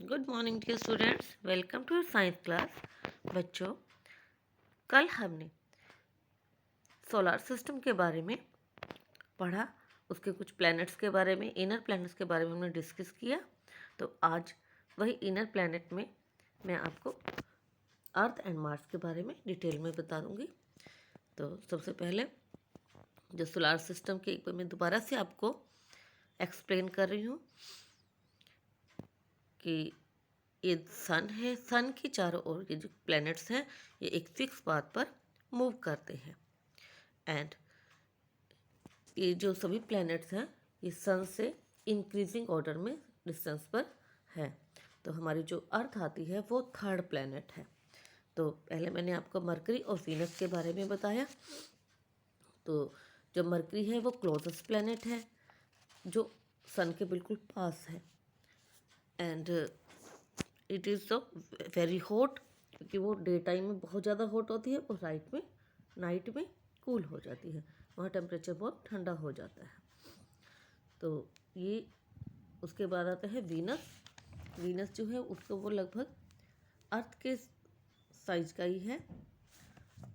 Good morning dear students, welcome to science class. बच्चों, कल हमने सोलर सिस्टम के बारे में पढ़ा, उसके कुछ प्लैनेट्स के बारे में, इनर प्लैनेट्स के बारे में हमने डिस्कस किया। तो आज वही इनर प्लैनेट में मैं आपको अर्थ एंड मार्स के बारे में डिटेल में बता दूंगी। तो सबसे पहले जो सोलर सिस्टम के एक बार मैं दोबारा से आपको एक्सप्लेन कर रही हूँ कि ये सन है। सन के चारों ओर के जो प्लैनेट्स हैं ये एक फिक्स पाथ पर मूव करते हैं। एंड ये जो सभी प्लैनेट्स हैं ये सन से इंक्रीजिंग ऑर्डर में डिस्टेंस पर है। तो हमारी जो अर्थ आती है वो थर्ड प्लैनेट है। तो पहले मैंने आपको मरकरी और वीनस के बारे में बताया। तो जो मरकरी है वो क्लोजेस्ट प्लैनेट है जो सन के बिल्कुल पास है। And it is so very hot, क्योंकि वो डे टाइम में बहुत ज़्यादा हॉट होती है और नाइट में कूल हो जाती है। वहाँ टेम्परेचर बहुत ठंडा हो जाता है। तो ये उसके बाद आता है वीनस। वीनस जो है उसको वो लगभग अर्थ के साइज का ही है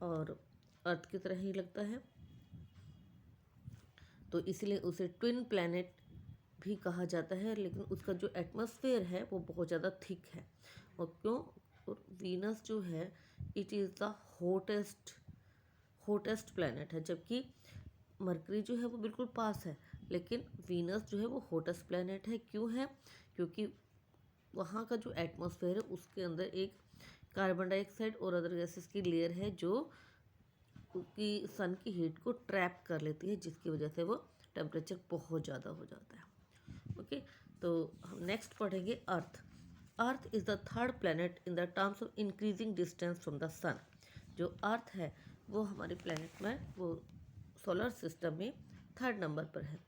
और अर्थ की तरह ही लगता है, तो इसलिए उसे ट्विन प्लैनेट भी कहा जाता है। लेकिन उसका जो एटमॉस्फेयर है वो बहुत ज़्यादा थिक है। और क्यों? और वीनस जो है it is the hottest planet है, जबकि मरकरी जो है वो बिल्कुल पास है। लेकिन वीनस जो है वो हॉटेस्ट प्लैनेट है। क्यों है? क्योंकि वहाँ का जो एटमॉस्फेयर है उसके अंदर एक कार्बन डाइऑक्साइड और अदर गैसेस की लेयर है जो कि सन की हीट को ट्रैप कर लेती है, जिसकी वजह से वो टेम्परेचर बहुत ज़्यादा हो जाता है। ओके, तो हम नेक्स्ट पढ़ेंगे earth. Earth is the third planet in the terms of increasing distance from the sun. जो अर्थ है वो हमारे प्लैनेट में, वो सोलर सिस्टम में थर्ड नंबर पर है।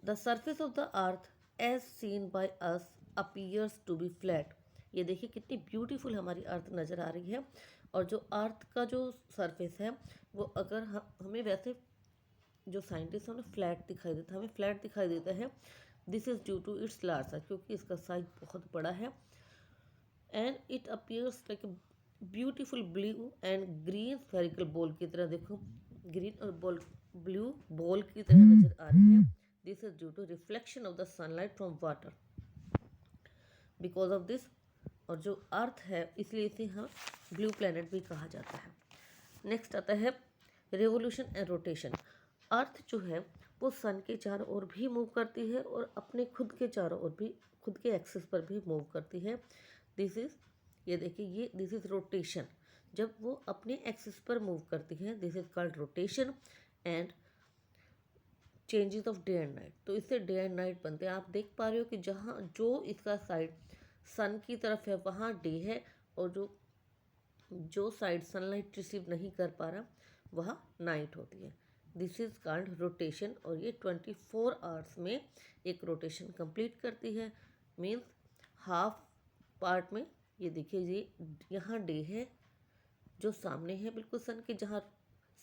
The surface of the earth as seen by us appears to be flat. ये देखिए कितनी ब्यूटीफुल हमारी अर्थ नज़र आ रही है। और जो अर्थ का जो सरफेस है वो अगर हमें वैसे जो साइंटिस्ट हैं उन्हें फ्लैट दिखाई देता है, हमें फ्लैट दिखाई देता है। This is due to its large size, क्योंकि इसका साइज बहुत बड़ा है। And it appears like a beautiful blue and green spherical ball की तरह। देखो, ग्रीन और ब्लू बॉल की तरह नजर आ रही है। This is due to reflection of the sunlight from water. Because of this, और जो अर्थ है इसलिए इसे हम ब्लू प्लैनेट भी कहा जाता है। नेक्स्ट आता है रेवोल्यूशन एंड रोटेशन। अर्थ जो है वो सन के चारों ओर भी मूव करती है और अपने खुद के चारों ओर भी, खुद के एक्सिस पर भी मूव करती है। दिस इज, ये देखिए, ये दिस इज रोटेशन। जब वो अपने एक्सिस पर मूव करती है this is called rotation and changes of day and night. तो इससे डे एंड नाइट बनते हैं। आप देख पा रहे हो कि जहाँ जो इसका साइड सन की तरफ है वहाँ डे है, और जो साइड सनलाइट रिसीव नहीं कर पा रहा वहाँ नाइट होती है। This is called rotation. और ये 24 आवर्स में एक रोटेशन कंप्लीट करती है। मीन्स हाफ पार्ट में, ये देखिए, ये यहाँ डे है जो सामने है बिल्कुल सन के, जहाँ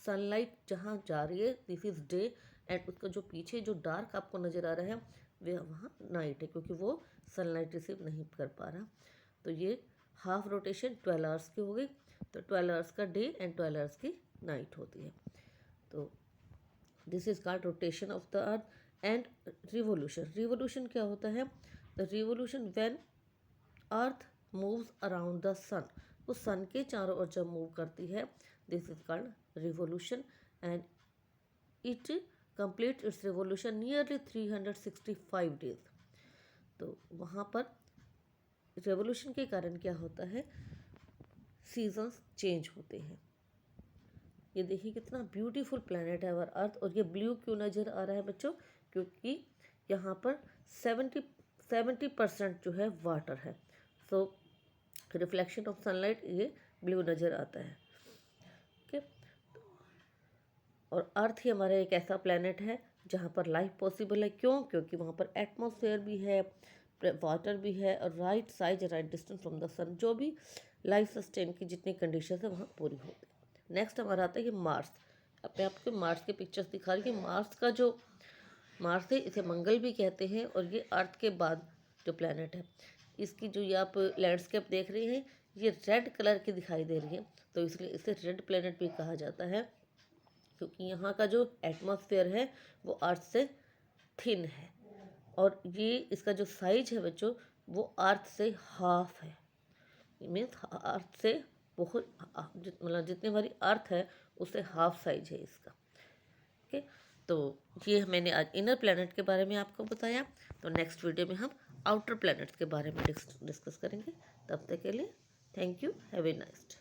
सनलाइट जहाँ जा रही है दिस इज़ डे। एंड उसका जो पीछे जो डार्क आपको नज़र आ रहा है वह वहाँ नाइट है, क्योंकि वो सनलाइट रिसीव नहीं कर पा रहा। तो ये हाफ रोटेशन 12 आवर्स की हो गई। तो 12 आवर्स का डे एंड 12 आवर्स की नाइट होती है। तो this is called rotation of the earth and revolution. Revolution क्या होता है? The revolution when earth moves around the sun. वो सन के चारों ओर जब मूव करती है this is called revolution. And it complete its revolution nearly 365 days. तो वहाँ पर रेवोल्यूशन के कारण क्या होता है? सीजन्स चेंज होते हैं। ये देखिए कितना ब्यूटीफुल प्लैनेट है हमारा अर्थ। और ये ब्लू क्यों नज़र आ रहा है बच्चों? क्योंकि यहाँ पर 70% जो है वाटर है। सो रिफ्लेक्शन ऑफ सनलाइट ये ब्लू नज़र आता है। ओके, और अर्थ ही हमारा एक ऐसा प्लैनेट है जहाँ पर लाइफ पॉसिबल है। क्यों? क्योंकि वहाँ पर एटमॉस्फेयर भी है, वाटर भी है, और right size right distance from the sun, जो भी लाइफ सस्टेन की जितनी कंडीशन है वहाँ पूरी होती है। नेक्स्ट हमारा आता है कि मार्स। अब मैं आपको मार्स के पिक्चर्स दिखा रही हूँ। मार्स का जो मार्स है इसे मंगल भी कहते हैं, और ये अर्थ के बाद जो प्लैनेट है। इसकी जो ये आप लैंडस्केप देख रही हैं, ये रेड कलर की दिखाई दे रही है, तो इसलिए इसे रेड प्लैनेट भी कहा जाता है, क्योंकि यहाँ का जो एटमॉस्फेयर है वो अर्थ से थिन है। और ये इसका जो साइज है बच्चों, वो अर्थ से हाफ है। मीन्स अर्थ से बहुत मतलब जितनी हमारी अर्थ है उससे हाफ साइज है इसका। ओके, तो ये मैंने आज इनर प्लैनेट के बारे में आपको बताया। तो नेक्स्ट वीडियो में हम आउटर प्लैनेट्स के बारे में डिस्कस करेंगे। तब तक के लिए thank you, have a nice day.